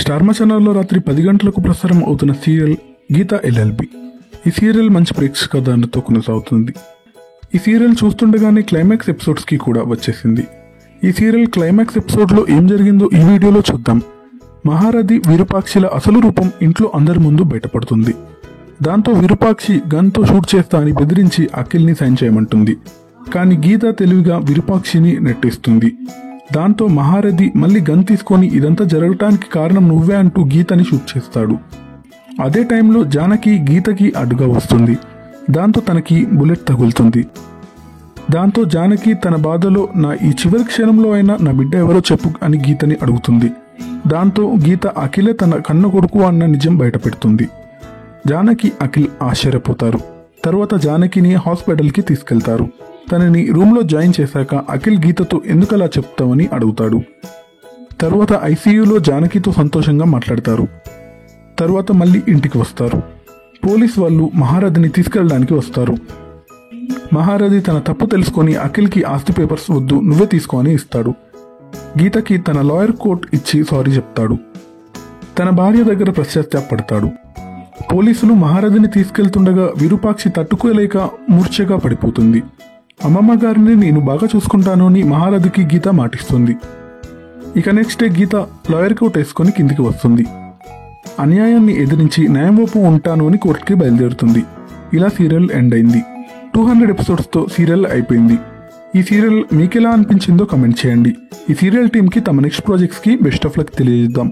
Star మా ఛానల్లో రాత్రి 10 గంటలకు ప్రసారం అవుతున్న సీరియల్ గీత ఎల్ఎల్బి. ఈ సీరియల్ మంచి ప్రేక్షక దానితో కొనసాగుతుంది. ఈ సీరియల్ చూస్తుండగానే క్లైమాక్స్ ఎపిసోడ్స్కి కూడా వచ్చేసింది. ఈ సీరియల్ క్లైమాక్స్ ఎపిసోడ్లో ఏం జరిగిందో ఈ వీడియోలో చూద్దాం. మహారథి విరూపాక్షిల అసలు రూపం ఇంట్లో అందరి ముందు బయటపడుతుంది. దాంతో విరూపాక్షి గన్తో షూట్ చేస్తా అని బెదిరించి అఖిల్ని సైన్ చేయమంటుంది. కానీ గీత తెలివిగా విరూపాక్షిని నెట్టేస్తుంది. దాంతో మహారథి మళ్ళీ గన్ తీసుకొని ఇదంతా జరగటానికి కారణం నువ్వే అంటూ గీతని షూట్ చేస్తాడు. అదే టైంలో జానకి గీతకి అడ్డుగా వస్తుంది. దాంతో తనకి బుల్లెట్ తగులుతుంది. దాంతో జానకి తన బాధలో ఈ చివరి క్షణంలో అయినా నా బిడ్డ ఎవరో చెప్పు అని గీతని అడుగుతుంది. దాంతో గీత అఖిలే తన కన్న కొడుకు అన్న నిజం బయటపెడుతుంది. జానకి అఖిల్ ఆశ్చర్యపోతారు. తర్వాత జానకిని హాస్పిటల్కి తీసుకెళ్తారు. తనని రూమ్లో జాయిన్ చేశాక అఖిల్ గీతతో ఎందుకలా చెప్తామని అడుగుతాడు. తర్వాత ఐసీయూలో జానకితో సంతోషంగా మాట్లాడతారు. తర్వాత మళ్ళీ ఇంటికి వస్తారు. పోలీస్ వాళ్ళు మహారథిని తీసుకెళ్ళడానికి వస్తారు. మహారథి తన తప్పు తెలుసుకొని అఖిల్కి ఆస్తి పేపర్స్ వద్దు నువ్వే తీసుకో అని ఇస్తాడు. గీతకి తన లాయర్ కోట్ ఇచ్చి సారీ చెప్తాడు. తన భార్య దగ్గర పశ్చాత్తాపడతాడు. పోలీసులు మహారథిని తీసుకెళ్తుండగా విరూపాక్షి తట్టుకోలేక మూర్ఛగా పడిపోతుంది. అమ్మమ్మ గారిని నేను బాగా చూసుకుంటాను అని మహారథికి గీత మాటిస్తుంది. ఇక నెక్స్ట్ డే గీత లాయర్ కోట్ వేసుకొని కిందికి వస్తుంది. అన్యాయాన్ని ఎదిరించి న్యాయం వైపు ఉంటాను అని కోర్టుకి బయలుదేరుతుంది. ఇలా సీరియల్ ఎండ్ అయింది. 200 ఎపిసోడ్స్తో సీరియల్ అయిపోయింది. ఈ సీరియల్ మీకెలా అనిపించిందో కమెంట్ చేయండి. ఈ సీరియల్ టీమ్కి తమ నెక్స్ట్ ప్రాజెక్ట్స్కి బెస్ట్ ఆఫ్ లక్ తెలియజేద్దాం.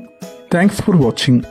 Thanks for watching.